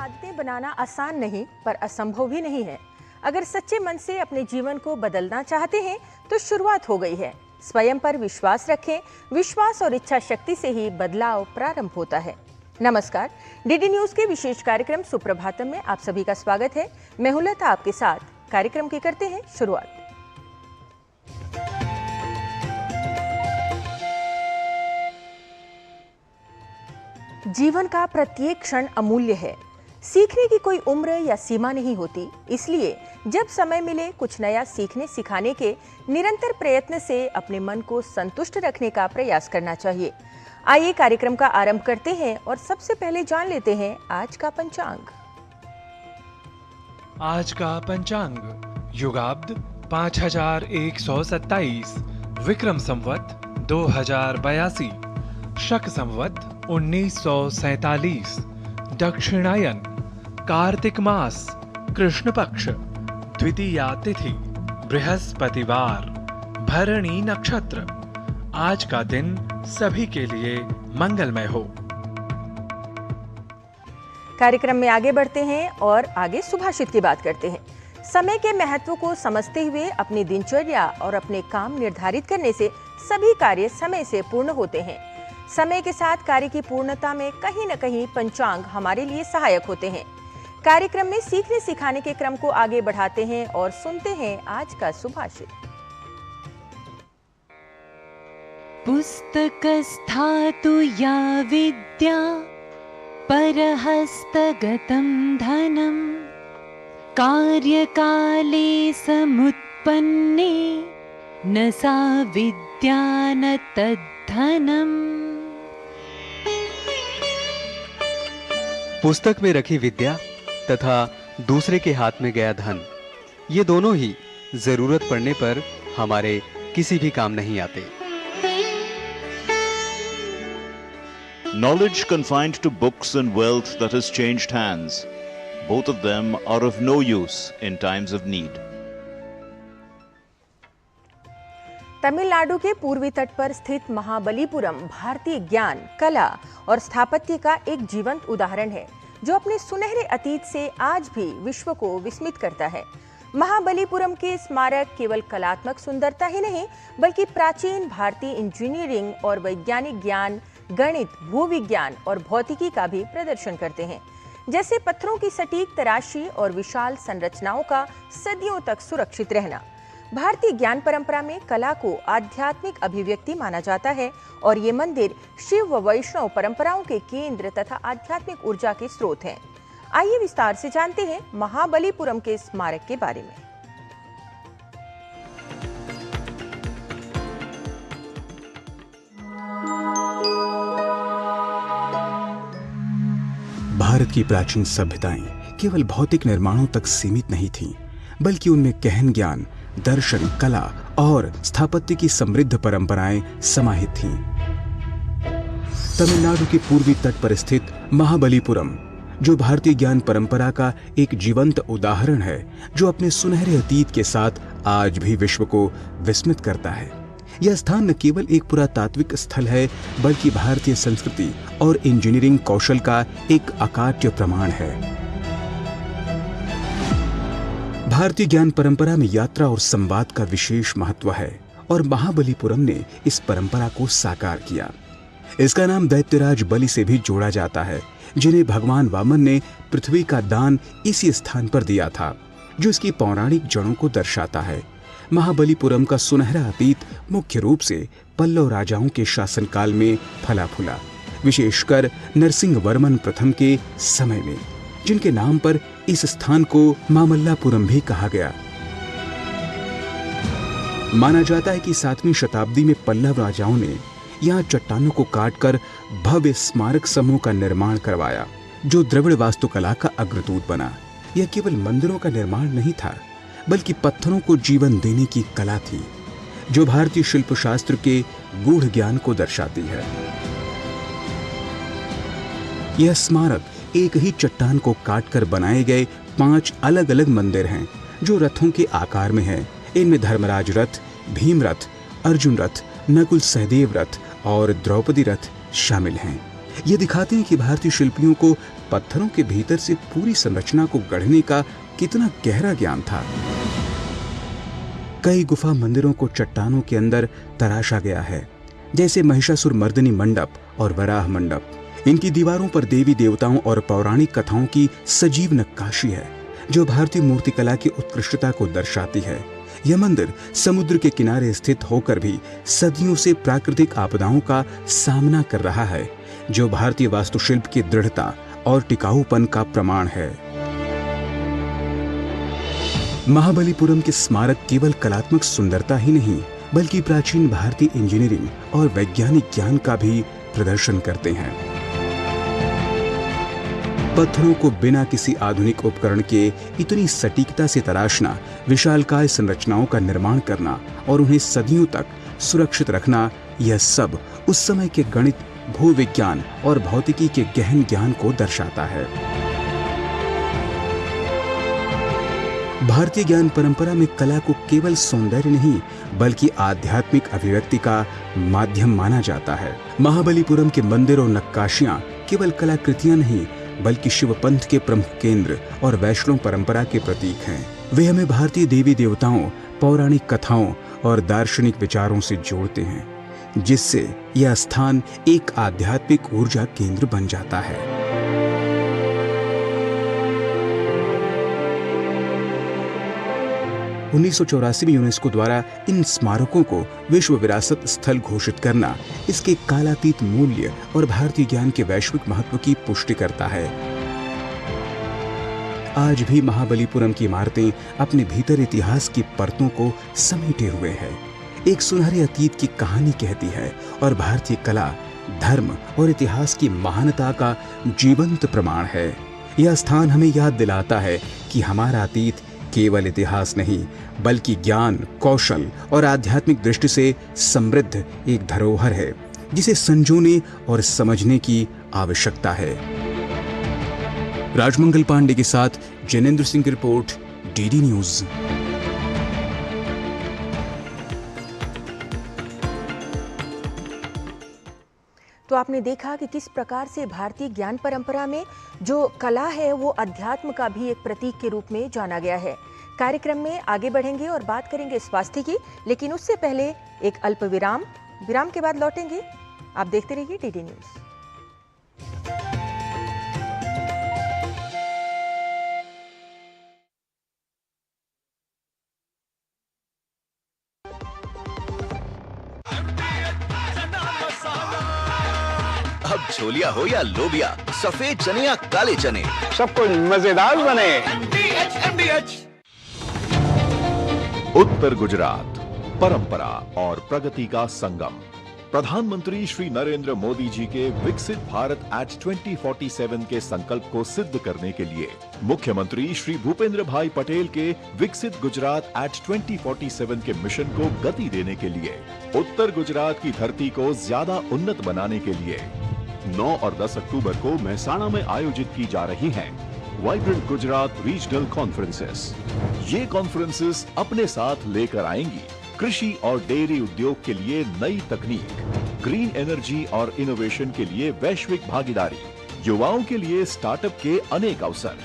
आदतें बनाना आसान नहीं पर असंभव भी नहीं है। अगर सच्चे मन से अपने जीवन को बदलना चाहते हैं तो शुरुआत हो गई है। स्वयं पर विश्वास रखें। विश्वास और इच्छा शक्ति से ही बदलाव प्रारंभ होता है। नमस्कार, डीडी न्यूज के विशेष कार्यक्रम सुप्रभातम में आप सभी का स्वागत है। मैं हूं लता आपके साथ। कार्यक्रम की करते हैं शुरुआत। जीवन का प्रत्येक क्षण अमूल्य है। सीखने की कोई उम्र या सीमा नहीं होती, इसलिए जब समय मिले कुछ नया सीखने सिखाने के निरंतर प्रयत्न से अपने मन को संतुष्ट रखने का प्रयास करना चाहिए। आइए कार्यक्रम का आरंभ करते हैं और सबसे पहले जान लेते हैं आज का पंचांग। आज का पंचांग युगाब्द 5127, विक्रम संवत 2082, शक संवत 1947, दक्षिणायन, कार्तिक मास, कृष्ण पक्ष, द्वितीया तिथि, बृहस्पतिवार, भरणी नक्षत्र। आज का दिन सभी के लिए मंगलमय हो। कार्यक्रम में आगे बढ़ते हैं और आगे सुभाषित की बात करते हैं। समय के महत्व को समझते हुए अपनी दिनचर्या और अपने काम निर्धारित करने से सभी कार्य समय से पूर्ण होते हैं। समय के साथ कार्य की पूर्णता में कहीं न कहीं पंचांग हमारे लिए सहायक होते हैं। कार्यक्रम में सीखने सिखाने के क्रम को आगे बढ़ाते हैं और सुनते हैं आज का सुभाषित। पुस्तकस्थातु या विद्या परहस्तगतं धनं कार्यकाले समुत्पन्ने न सा विद्या न तद्धनम्। पुस्तक में रखी विद्या तथा दूसरे के हाथ में गया धन, ये दोनों ही जरूरत पड़ने पर हमारे किसी भी काम नहीं आते। Knowledge confined to books and wealth that has changed hands, both of them are of no use in times of need. Tamil Nadu के पूर्वी तट पर स्थित महाबलीपुरम भारतीय ज्ञान, कला और स्थापत्य का एक जीवंत उदाहरण है, जो अपने सुनहरे अतीत से आज भी विश्व को विस्मित करता है। महाबलीपुरम के स्मारक केवल कलात्मक सुंदरता ही नहीं, बल्कि प्राचीन भारतीय इंजीनियरिंग और वैज्ञानिक ज्ञान, गणित, भूविज्ञान और भौतिकी का भी प्रदर्शन करते हैं। जैसे पत्थरों की सटीक तराशी और विशाल संरचनाओं का सदियों तक सुरक्षित रहना। भारतीय ज्ञान परंपरा में कला को आध्यात्मिक अभिव्यक्ति माना जाता है और ये मंदिर शिव व वैष्णव परंपराओं के केंद्र तथा आध्यात्मिक ऊर्जा के स्रोत हैं। आइए विस्तार से जानते हैं महाबलीपुरम के स्मारक के बारे में। भारत की प्राचीन सभ्यताएं केवल भौतिक निर्माणों तक सीमित नहीं थीं, बल्कि उनमें गहन ज्ञान, दर्शन, कला और स्थापत्य की समृद्ध परंपराएं समाहित थीं। तमिलनाडु के पूर्वी तट पर स्थित महाबलीपुरम, जो भारतीय ज्ञान परंपरा का एक जीवंत उदाहरण है, जो अपने सुनहरे अतीत के साथ आज भी विश्व को विस्मित करता है। यह स्थान न केवल एक पुरातात्विक स्थल है, बल्कि भारतीय संस्कृति और इंजीनियरिंग कौशल का एक अकाट्य प्रमाण है। भारतीय ज्ञान परंपरा में यात्रा और संवाद का विशेष महत्व है और महाबलीपुरम ने इस परंपरा को साकार किया। इसका नाम दैत्यराज बलि से भी जोड़ा जाता है, जिन्हें भगवान वामन ने पृथ्वी का दान इसी स्थान पर दिया था, जो इसकी पौराणिक जड़ों को दर्शाता है। महाबलीपुरम का सुनहरा अतीत मुख्य रूप से पल्लव राजाओं के शासनकाल में फला फूला, विशेषकर नरसिंह वर्मन प्रथम के समय में, जिनके नाम पर इस स्थान को मामल्लापुरम भी कहा गया। माना जाता है कि 7वीं शताब्दी में पल्लव राजाओं ने यहाँ चट्टानों को काटकर भव्य स्मारक समूह का निर्माण करवाया, जो द्रविड़ वास्तुकला का अग्रदूत बना। यह केवल मंदिरों का निर्माण नहीं था, बल्कि पत्थरों को जीवन देने की कला थी, जो भारतीय शिल्पशास्त्र के गूढ़ ज्ञान को दर्शाती है। यह स्मारक एक ही चट्टान को काटकर बनाए गए 5 अलग अलग मंदिर हैं, जो रथों के आकार में हैं। इनमें धर्मराज रथ, भीम रथ, अर्जुन रथ, नकुल सहदेव रथ और द्रौपदी रथ शामिल हैं। ये दिखाते हैं कि भारतीय शिल्पियों को पत्थरों के भीतर से पूरी संरचना को गढ़ने का कितना गहरा ज्ञान था। कई गुफा मंदिरों को चट्टानों के अंदर तराशा गया है, जैसे महिषासुर मर्दिनी मंडप और वराह मंडप। इनकी दीवारों पर देवी देवताओं और पौराणिक कथाओं की सजीव नक्काशी है, जो भारतीय मूर्तिकला की उत्कृष्टता को दर्शाती है। यह मंदिर समुद्र के किनारे स्थित होकर भी सदियों से प्राकृतिक आपदाओं का सामना कर रहा है, जो भारतीय वास्तुशिल्प की दृढ़ता और टिकाऊपन का प्रमाण है। महाबलीपुरम के स्मारक केवल कलात्मक सुंदरता ही नहीं, बल्कि प्राचीन भारतीय इंजीनियरिंग और वैज्ञानिक ज्ञान का भी प्रदर्शन करते हैं। पत्थरों को बिना किसी आधुनिक उपकरण के इतनी सटीकता से तराशना, विशालकाय संरचनाओं का निर्माण करना और उन्हें सदियों तक सुरक्षित रखना, यह सब उस समय के गणित, भूविज्ञान और भौतिकी के गहन ज्ञान को दर्शाता है। भारतीय ज्ञान परंपरा में कला को केवल सौंदर्य नहीं, बल्कि आध्यात्मिक अभिव्यक्ति का माध्यम माना जाता है। महाबलीपुरम के मंदिर और नक्काशियां केवल कलाकृतियां नहीं, बल्कि शिव पंथ के प्रमुख केंद्र और वैष्णव परंपरा के प्रतीक हैं। वे हमें भारतीय देवी देवताओं, पौराणिक कथाओं और दार्शनिक विचारों से जोड़ते हैं, जिससे यह स्थान एक आध्यात्मिक ऊर्जा केंद्र बन जाता है। उन्नीस में यूनेस्को द्वारा इन स्मारकों को विश्व विरासत स्थल घोषित करना इसके कालातीत मूल्य और भारतीय ज्ञान के वैश्विक महत्व की पुष्टि करता है। आज भी महाबलीपुरम की इमारतें अपने भीतर इतिहास की परतों को समेटे हुए हैं, एक सुनहरे अतीत की कहानी कहती है और भारतीय कला, धर्म और इतिहास की महानता का जीवंत प्रमाण है। यह स्थान हमें याद दिलाता है कि हमारा अतीत केवल इतिहास नहीं, बल्कि ज्ञान, कौशल और आध्यात्मिक दृष्टि से समृद्ध एक धरोहर है, जिसे संजोने और समझने की आवश्यकता है। राजमंगल पांडे के साथ जैनेंद्र सिंह की रिपोर्ट, डीडी न्यूज। तो आपने देखा कि किस प्रकार से भारतीय ज्ञान परंपरा में जो कला है वो अध्यात्म का भी एक प्रतीक के रूप में जाना गया है। कार्यक्रम में आगे बढ़ेंगे और बात करेंगे स्वास्थ्य की, लेकिन उससे पहले एक अल्प विराम के बाद लौटेंगे। आप देखते रहिए डीडी न्यूज। अब छोलिया हो या लोबिया, सफेद चने या काले चने, सब कुछ मजेदार बने। उत्तर गुजरात, परंपरा और प्रगति का संगम। प्रधानमंत्री श्री नरेंद्र मोदी जी के विकसित भारत एट 2047 के संकल्प को सिद्ध करने के लिए मुख्यमंत्री श्री भूपेंद्र भाई पटेल के विकसित गुजरात एट 2047 के मिशन को गति देने के लिए उत्तर गुजरात की धरती को ज्यादा उन्नत बनाने के लिए 9 और 10 अक्टूबर को मेहसाणा में आयोजित की जा रही हैं वाइब्रेंट गुजरात रीजनल कॉन्फ्रेंसेस। ये कॉन्फ्रेंसेस अपने साथ लेकर आएंगी कृषि और डेयरी उद्योग के लिए नई तकनीक, ग्रीन एनर्जी और इनोवेशन के लिए वैश्विक भागीदारी, युवाओं के लिए स्टार्टअप के अनेक अवसर,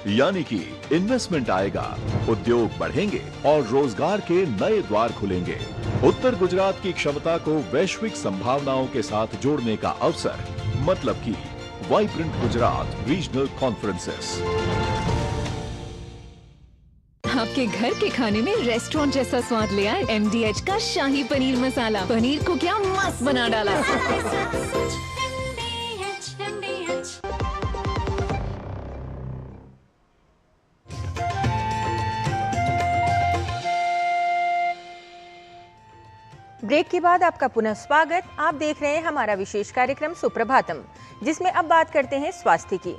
यानी कि इन्वेस्टमेंट आएगा, उद्योग बढ़ेंगे और रोजगार के नए द्वार खुलेंगे। उत्तर गुजरात की क्षमता को वैश्विक संभावनाओं के साथ जोड़ने का अवसर, मतलब कि वाइब्रेंट गुजरात रीजनल कॉन्फ्रेंसेस। आपके घर के खाने में रेस्टोरेंट जैसा स्वाद ले आए MDH का शाही पनीर मसाला। पनीर को क्या मस्त बना डाला। ब्रेक के बाद आपका पुनः स्वागत। आप देख रहे हैं हमारा विशेष कार्यक्रम सुप्रभातम, जिसमें अब बात करते हैं स्वास्थ्य की।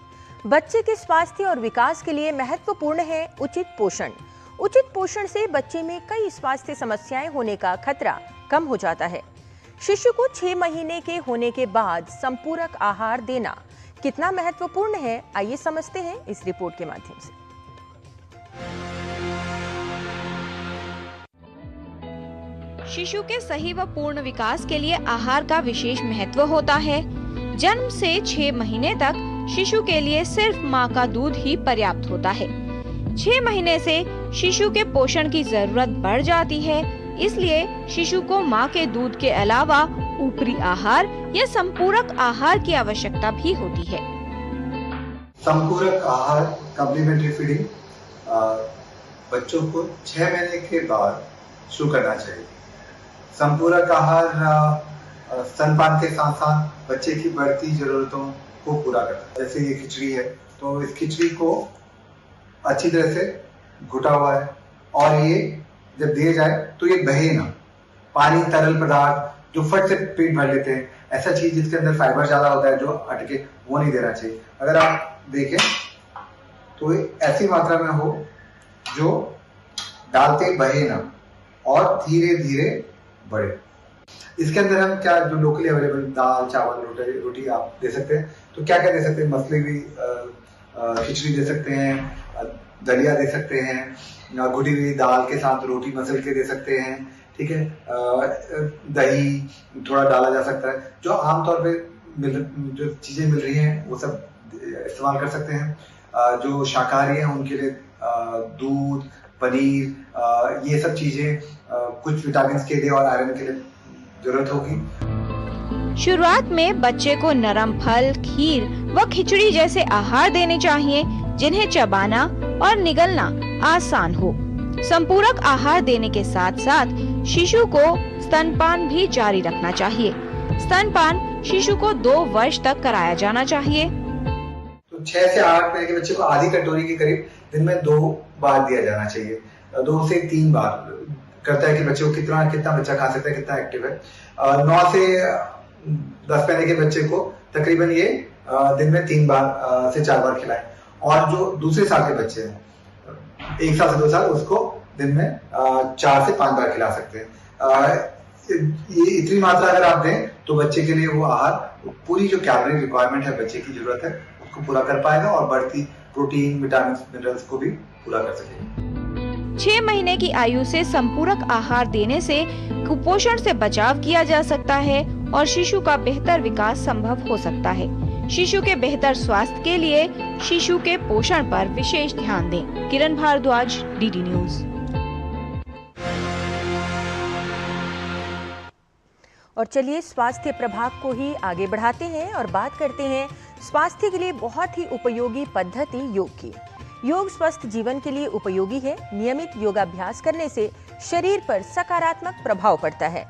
बच्चे के स्वास्थ्य और विकास के लिए महत्वपूर्ण है उचित पोषण। उचित पोषण से बच्चे में कई स्वास्थ्य समस्याएं होने का खतरा कम हो जाता है। शिशु को 6 महीने के होने के बाद संपूरक आहार देना कितना महत्वपूर्ण है, आइए समझते हैं इस रिपोर्ट के माध्यम से। शिशु के सही व पूर्ण विकास के लिए आहार का विशेष महत्व होता है। जन्म से 6 महीने तक शिशु के लिए सिर्फ माँ का दूध ही पर्याप्त होता है। 6 महीने से शिशु के पोषण की जरूरत बढ़ जाती है, इसलिए शिशु को माँ के दूध के अलावा ऊपरी आहार या संपूरक आहार की आवश्यकता भी होती है। संपूरक आहार कम्प्लीमेंट्री फीडिंग बच्चों को 6 महीने के बाद शुरू करना चाहिए। संपूरक आहार स्तनपान के साथ साथ बच्चे की बढ़ती जरूरतों को पूरा करता है। जैसे ये खिचड़ी है, तो इस खिचड़ी को अच्छी तरह से घुटा हुआ है और ये जब दिए जाए तो ये बहे ना। पानी, तरल पदार्थ जो फट से पेट भर लेते हैं, ऐसा चीज जिसके अंदर फाइबर ज्यादा होता है जो अटके, वो नहीं देना चाहिए। अगर आप देखें तो ऐसी मात्रा में हो जो डालते बहे ना और धीरे धीरे बढ़े। इसके अंदर हम क्या जो लोकली अवेलेबल दाल, चावल, रोटी आप दे सकते हैं। तो क्या क्या दे सकते हैं? मसली हुई खिचड़ी दे सकते हैं, दलिया दे सकते हैं, घुटी हुई दाल के साथ रोटी मसल के दे सकते हैं, ठीक है। दही थोड़ा डाला जा सकता है। जो आमतौर पे जो चीजें मिल रही हैं वो सब इस्तेमाल कर सकते हैं। जो शाकाहारी हैं उनके लिए दूध, पनीर, ये सब चीजें कुछ विटामिन के लिए और आयरन के लिए जरूरत होगी। शुरुआत में बच्चे को नरम फल, खीर व खिचड़ी जैसे आहार देने चाहिए जिन्हें चबाना और निगलना आसान हो। संपूरक आहार देने के साथ साथ शिशु को स्तनपान भी जारी रखना चाहिए। स्तनपान शिशु को 2 वर्ष तक कराया जाना चाहिए। तो 6 से 8 महीने के बच्चे को आधी कटोरी के करीब दिन में 2 बार दिया जाना चाहिए। 2 से 3 बार करता है कि बच्चे को कितना बच्चा खा सकता है, कितना एक्टिव है। 9 से 10 महीने के बच्चे को तकरीबन ये दिन में 3 बार से 4 बार खिलाएं। और जो दूसरे साल के बच्चे हैं, 1 साल से 2 साल, उसको दिन में 4 से 5 बार खिला सकते हैं। ये इतनी मात्रा अगर आप दें तो बच्चे के लिए वो आहार पूरी जो कैलोरी रिक्वायरमेंट है, बच्चे की जरूरत है, उसको पूरा कर पाएगा और बढ़ती प्रोटीन, विटामिन, मिनरल्स को भी पूरा कर सकेगा। 6 महीने की आयु से संपूरक आहार देने से कुपोषण से बचाव किया जा सकता है और शिशु का बेहतर विकास संभव हो सकता है। शिशु के बेहतर स्वास्थ्य के लिए शिशु के पोषण पर विशेष ध्यान दें। किरण भारद्वाज, डीडी न्यूज। और चलिए स्वास्थ्य प्रभाग को ही आगे बढ़ाते हैं और बात करते हैं स्वास्थ्य के लिए बहुत ही उपयोगी पद्धति योग की। योग स्वस्थ जीवन के लिए उपयोगी है। नियमित योगाभ्यास करने से शरीर पर सकारात्मक प्रभाव पड़ता है।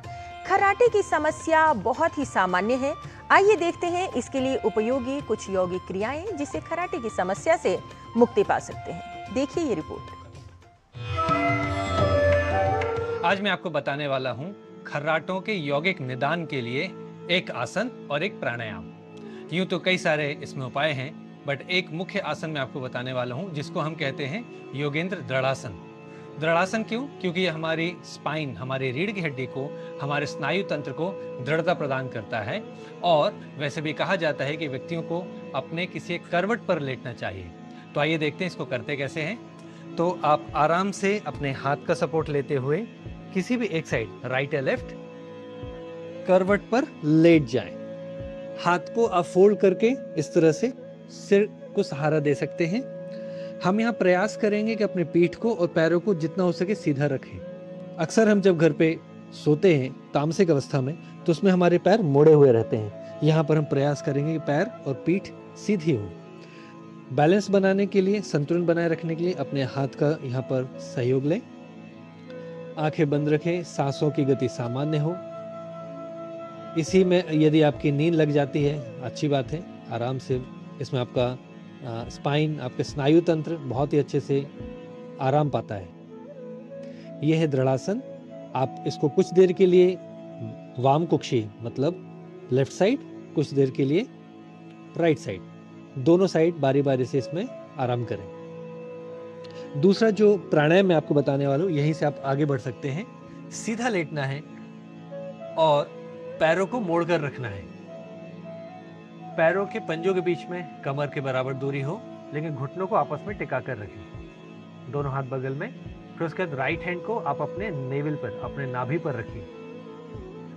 खर्राटे की समस्या बहुत ही सामान्य है। आइए देखते हैं इसके लिए उपयोगी कुछ यौगिक क्रियाएं जिससे खर्राटे की समस्या से मुक्ति पा सकते हैं। देखिए ये रिपोर्ट। आज मैं आपको बताने वाला हूं खर्राटों के यौगिक निदान के लिए एक आसन और एक प्राणायाम। यूं तो कई सारे इसमें उपाय हैं, बट एक मुख्य आसन मैं आपको बताने वाला हूं जिसको हम कहते हैं योगेंद्र दृढ़ासन। दृढ़ासन क्यों? क्योंकि ये हमारी स्पाइन, हमारी रीढ़ की हड्डी को, हमारे स्नायु तंत्र को दृढ़ता प्रदान करता है। और वैसे भी कहा जाता है कि व्यक्तियों को अपने किसी एक करवट पर लेटना चाहिए। तो आइए देखते हैं इसको करते कैसे हैं। तो आप आराम से अपने हाथ का सपोर्ट लेते हुए किसी भी एक साइड, राइट या लेफ्ट, करवट पर लेट जाएं। हाथ को आप फोल्ड करके इस तरह से सिर को सहारा दे सकते हैं। हम यहाँ प्रयास करेंगे कि अपने पीठ को और पैरों को जितना हो सके सीधा रखें। अक्सर हम जब घर पे सोते हैं तामसिक अवस्था में तो उसमें हमारे पैर मुड़े हुए रहते हैं। यहाँ पर हम प्रयास करेंगे कि पैर और पीठ सीधी हो। बैलेंस बनाने के लिए, संतुलन बनाए रखने के लिए अपने हाथ का यहाँ पर सहयोग लें। आंखें बंद रखें, सांसों की गति सामान्य हो। इसी में यदि आपकी नींद लग जाती है, अच्छी बात है। आराम से इसमें आपका स्पाइन, आपके स्नायु तंत्र बहुत ही अच्छे से आराम पाता है। यह है दृढ़ासन। आप इसको कुछ देर के लिए वाम कुक्षी मतलब लेफ्ट साइड, कुछ देर के लिए राइट साइड, दोनों साइड बारी बारी से इसमें आराम करें। दूसरा जो प्राणायाम मैं आपको बताने वाला हूँ, यहीं से आप आगे बढ़ सकते हैं। सीधा लेटना है और पैरों को मोड़कर रखना है। पैरों के पंजों के बीच में कमर के बराबर दूरी हो, लेकिन घुटनों को आपस में टिका कर रखें। दोनों हाथ बगल में। फिर उसके बाद राइट हैंड को आप अपने नेवल पर, अपने नाभि पर रखिए।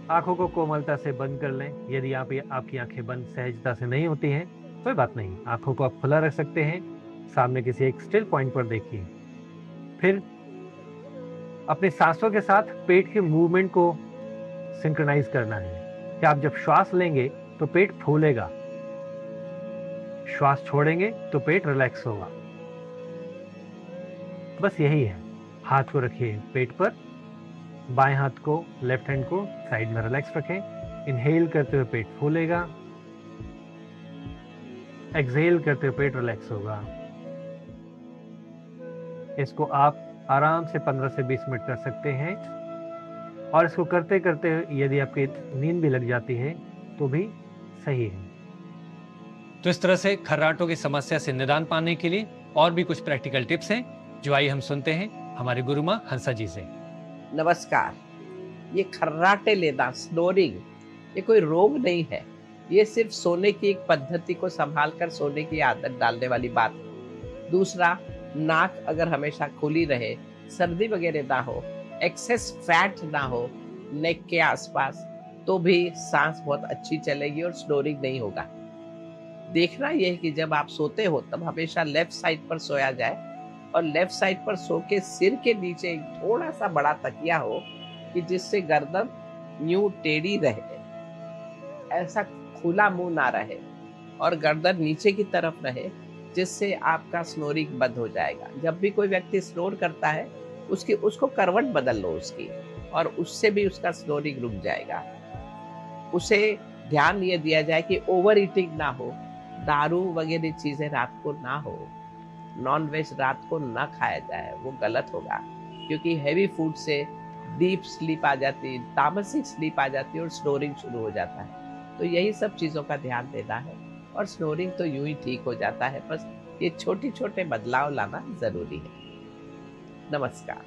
आंखों को कोमलता से बंद कर लें। यदि आपकी आंखें बंद सहजता से नहीं होती हैं, कोई बात नहीं, आंखों को आप खुला रख सकते हैं। सामने किसी एक स्टिल पॉइंट पर देखिए। फिर अपनी सांसों के साथ पेट के मूवमेंट को सिंक्रोनाइज करना है कि आप जब श्वास लेंगे तो पेट फूलेगा, श्वास छोड़ेंगे तो पेट रिलैक्स होगा। बस यही है। हाथ को रखिए पेट पर, बाएं हाथ को, लेफ्ट हैंड को साइड में रिलैक्स रखें। इनहेल करते हुए पेट फूलेगा, एक्सहेल करते हुए पेट रिलैक्स होगा। इसको आप आराम से 15 से 20 मिनट कर सकते हैं, और इसको करते करते यदि आपकी नींद भी लग जाती है तो भी सही है। तो इस तरह से खर्राटों की समस्या से निदान पाने के लिए और भी कुछ प्रैक्टिकल टिप्स हैं, जो आइए हम सुनते हैं हमारे गुरु माँ हंसा जी से। नमस्कार। ये खर्राटे लेना, स्नोरिंग, ये कोई रोग नहीं है। ये सिर्फ सोने की एक पद्धति को संभाल कर सोने की आदत डालने वाली बात है। दूसरा, नाक अगर हमेशा खुली रहे, सर्दी वगैरह ना हो, एक्सेस फैट ना हो नेक के आसपास, तो भी सांस बहुत अच्छी चलेगी और स्नोरिंग नहीं होगा। देखना यह है कि जब आप सोते हो तब हमेशा लेफ्ट साइड पर सोया जाए, और लेफ्ट साइड पर सो के सिर के नीचे एक थोड़ा सा बड़ा तकिया हो कि जिससे गर्दन यूं टेढ़ी रहे, ऐसा खुला मुंह ना रहे, और गर्दन नीचे की तरफ रहे, जिससे आपका स्नोरिंग बंद हो जाएगा। जब भी कोई व्यक्ति स्नोर करता है उसको करवट बदल लो उसकी, और उससे भी उसका स्नोरिंग रुक जाएगा। उसे ध्यान ये दिया जाए कि ओवर ईटिंग ना हो, दारू वगैरह चीजें रात को ना हो, नॉन वेज रात को ना खाया जाए, वो गलत होगा, क्योंकि हैवी फूड से डीप स्लीप आ जाती है, तामसिक स्लीप आ जाती है और स्नोरिंग शुरू हो जाता है। तो यही सब चीज़ों का ध्यान देना है, और स्नोरिंग तो यूं ही ठीक हो जाता है। बस ये छोटे छोटे बदलाव लाना जरूरी है। नमस्कार।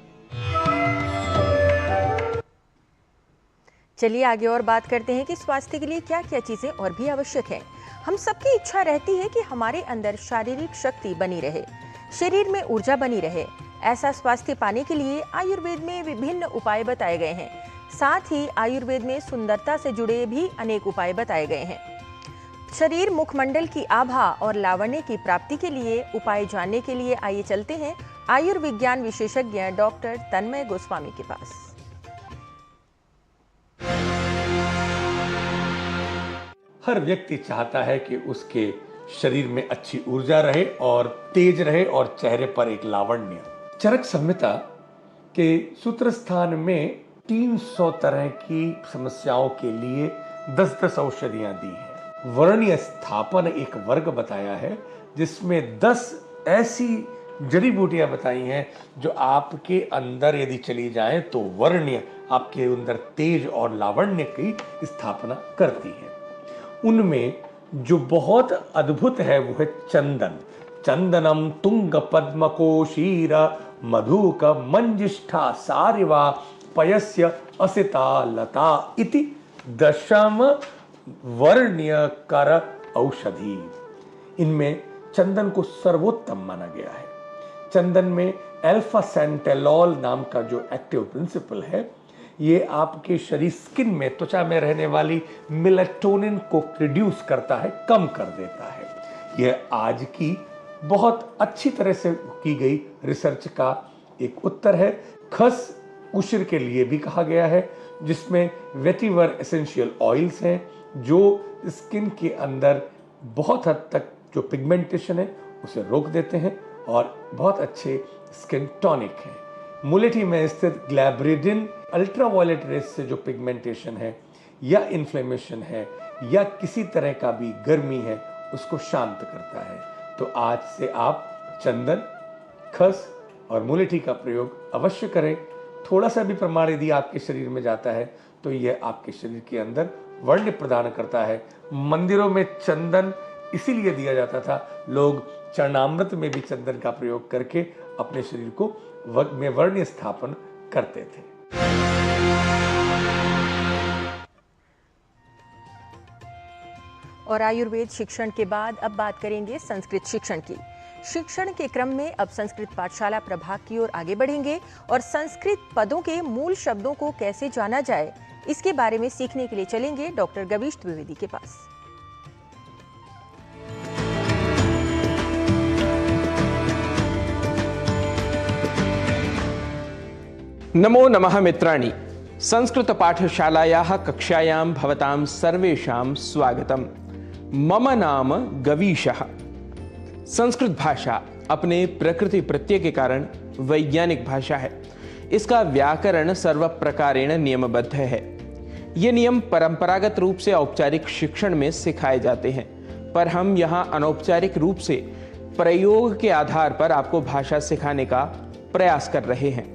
चलिए आगे और बात करते हैं कि स्वास्थ्य के लिए क्या क्या चीजें और भी आवश्यक हैं। हम सबकी इच्छा रहती है कि हमारे अंदर शारीरिक शक्ति बनी रहे, शरीर में ऊर्जा बनी रहे। ऐसा स्वास्थ्य पाने के लिए आयुर्वेद में विभिन्न उपाय बताए गए हैं। साथ ही आयुर्वेद में सुंदरता से जुड़े भी अनेक उपाय बताए गए हैं। शरीर मुखमंडल की आभा और लावण्य की प्राप्ति के लिए उपाय जानने के लिए आइए चलते हैं आयुर्विज्ञान विशेषज्ञ डॉक्टर तन्मय गोस्वामी के पास। हर व्यक्ति चाहता है कि उसके शरीर में अच्छी ऊर्जा रहे और तेज रहे और चेहरे पर एक लावण्य। चरक संहिता के सूत्र स्थान में 300 तरह की समस्याओं के लिए 10-10 औषधियां दी हैं। वर्ण्य स्थापन एक वर्ग बताया है जिसमें 10 ऐसी जड़ी बूटियां बताई हैं जो आपके अंदर यदि चली जाएं तो वर्ण्य, आपके अंदर तेज और लावण्य की स्थापना करती है। उनमें जो बहुत अद्भुत है वो है चंदन। चंदनम तुंग पद्मकोशीर मधुक मंजिष्ठा सारिवा पयस्य असिता लता इति दशम वर्ण्य कर औषधि। इनमें चंदन को सर्वोत्तम माना गया है। चंदन में अल्फा सेंटेलॉल नाम का जो एक्टिव प्रिंसिपल है, ये आपके शरीर स्किन में, त्वचा में रहने वाली मेलाटोनिन को रिड्यूस करता है, कम कर देता है। यह आज की बहुत अच्छी तरह से की गई रिसर्च का एक उत्तर है। खस उशिर के लिए भी कहा गया है, जिसमें वेटिवर एसेंशियल ऑयल्स हैं जो स्किन के अंदर बहुत हद तक जो पिगमेंटेशन है उसे रोक देते हैं और बहुत अच्छे स्किन टॉनिक हैं। मुलेठी में स्थित ग्लैब्रिडिन अल्ट्रावायलेट रेस से जो पिगमेंटेशन है या इन्फ्लेमेशन है या किसी तरह का भी गर्मी है उसको शांत करता है। तो आज से आप चंदन, खस और मुलेठी का प्रयोग अवश्य करें। थोड़ा सा भी प्रमाण यदि आपके शरीर में जाता है तो यह आपके शरीर के अंदर वर्ण्य प्रदान करता है। मंदिरों में चंदन इसीलिए दिया जाता था, लोग चरणामृत में भी चंदन का प्रयोग करके अपने शरीर को में वर्ण्य स्थापन करते थे। और आयुर्वेद शिक्षण के बाद अब बात करेंगे संस्कृत शिक्षण की। शिक्षण के क्रम में अब संस्कृत पाठशाला प्रभाग की ओर आगे बढ़ेंगे और संस्कृत पदों के मूल शब्दों को कैसे जाना जाए इसके बारे में सीखने के लिए चलेंगे डॉक्टर गवीश द्विवेदी के पास। नमो नमः मित्राणि, संस्कृत पाठशालायाः कक्षायां भवतां सर्वेषां स्वागतम्। मम नाम गवीशः। संस्कृत भाषा अपने प्रकृति प्रत्यय के कारण वैज्ञानिक भाषा है। इसका व्याकरण सर्वप्रकारेण नियमबद्ध है। ये नियम परंपरागत रूप से औपचारिक शिक्षण में सिखाए जाते हैं, पर हम यहाँ अनौपचारिक रूप से प्रयोग के आधार पर आपको भाषा सिखाने का प्रयास कर रहे हैं।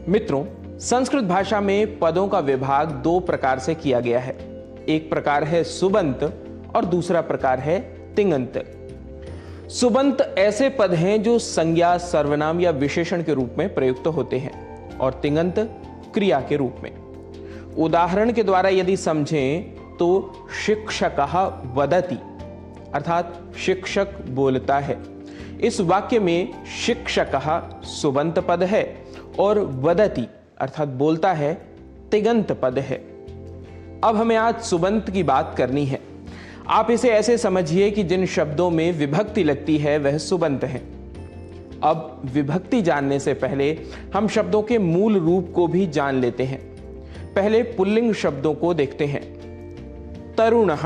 मित्रों, संस्कृत भाषा में पदों का विभाग दो प्रकार से किया गया है। एक प्रकार है सुबंत और दूसरा प्रकार है तिङन्त। सुबंत ऐसे पद हैं जो संज्ञा, सर्वनाम या विशेषण के रूप में प्रयुक्त होते हैं और तिङन्त क्रिया के रूप में। उदाहरण के द्वारा यदि समझें तो शिक्षकः वदति अर्थात शिक्षक बोलता है। इस वाक्य में शिक्षकः सुबंत पद है और वदति अर्थात बोलता है तिङन्त पद है। अब हमें आज सुबंत की बात करनी है। आप इसे ऐसे समझिए कि जिन शब्दों में विभक्ति लगती है वह सुबंत है। अब विभक्ति जानने से पहले हम शब्दों के मूल रूप को भी जान लेते हैं। पहले पुल्लिंग शब्दों को देखते हैं। तरुणः,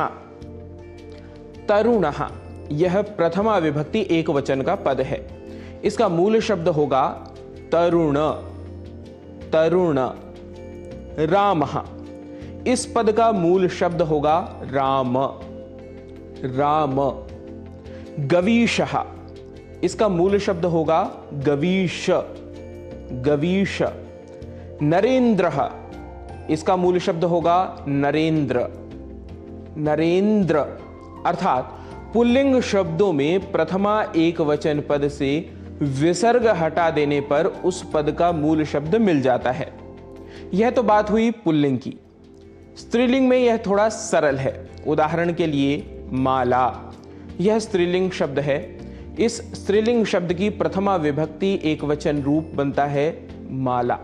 तरुणः यह प्रथमा विभक्ति एक वचन का पद है। इसका मूल शब्द होगा तरुण, तरुण। रामः, इस पद का मूल शब्द होगा राम, राम। गवीशः, इसका मूल शब्द होगा गवीश, गवीश। नरेंद्रः, इसका मूल शब्द होगा नरेंद्र, नरेंद्र। अर्थात पुल्लिंग शब्दों में प्रथमा एक वचन पद से विसर्ग हटा देने पर उस पद का मूल शब्द मिल जाता है। यह तो बात हुई पुल्लिंग की। स्त्रीलिंग में यह थोड़ा सरल है। उदाहरण के लिए माला, यह स्त्रीलिंग शब्द है। इस स्त्रीलिंग शब्द की प्रथमा विभक्ति एक वचन रूप बनता है माला।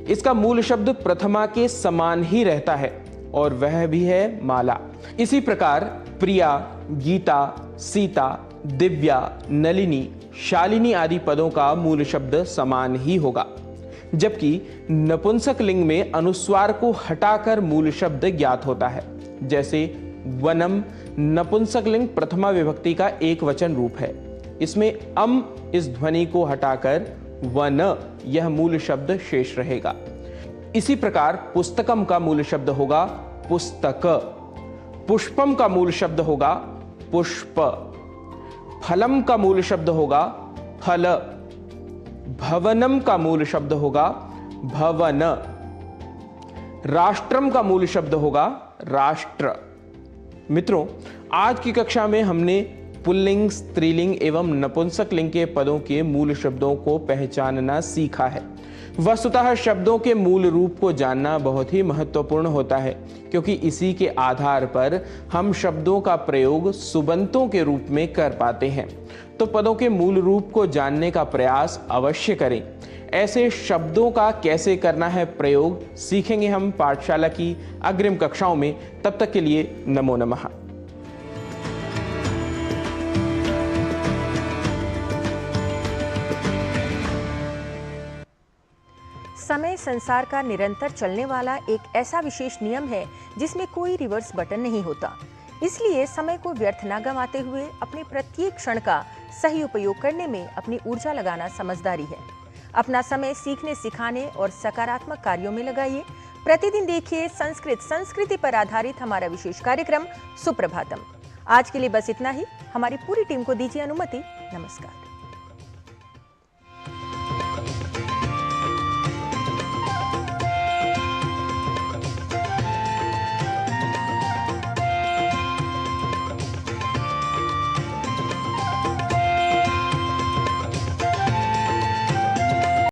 इसका मूल शब्द प्रथमा के समान ही रहता है और वह भी है माला। इसी प्रकार प्रिया, गीता, सीता, दिव्या, नलिनी, शालिनी आदि पदों का मूल शब्द समान ही होगा, जबकि नपुंसक लिंग में अनुस्वार को हटाकर मूल शब्द ज्ञात होता है। जैसे वनम नपुंसक लिंग प्रथमा विभक्ति का एक वचन रूप है। इसमें अम इस ध्वनि को हटाकर वन यह मूल शब्द शेष रहेगा। इसी प्रकार पुस्तकम का मूल शब्द होगा पुस्तक, पुष्पम का मूल शब्द होगा पुष्प, फलम का मूल शब्द होगा फल, भवनम का मूल शब्द होगा भवन, राष्ट्रम का मूल शब्द होगा राष्ट्र। मित्रों, आज की कक्षा में हमने पुल्लिंग, स्त्रीलिंग एवं नपुंसक लिंग के पदों के मूल शब्दों को पहचानना सीखा है। वस्तुतः शब्दों के मूल रूप को जानना बहुत ही महत्वपूर्ण होता है, क्योंकि इसी के आधार पर हम शब्दों का प्रयोग सुबंतों के रूप में कर पाते हैं। तो पदों के मूल रूप को जानने का प्रयास अवश्य करें। ऐसे शब्दों का कैसे करना है प्रयोग सीखेंगे हम पाठशाला की अग्रिम कक्षाओं में। तब तक के लिए नमो नमः। समय संसार का निरंतर चलने वाला एक ऐसा विशेष नियम है जिसमें कोई रिवर्स बटन नहीं होता। इसलिए समय को व्यर्थ न गंवाते हुए अपने प्रत्येक क्षण का सही उपयोग करने में अपनी ऊर्जा लगाना समझदारी है। अपना समय सीखने, सिखाने और सकारात्मक कार्यों में लगाइए। प्रतिदिन देखिए संस्कृति पर आधारित हमारा विशेष कार्यक्रम सुप्रभातम। आज के लिए बस इतना ही। हमारी पूरी टीम को दीजिए अनुमति। नमस्कार।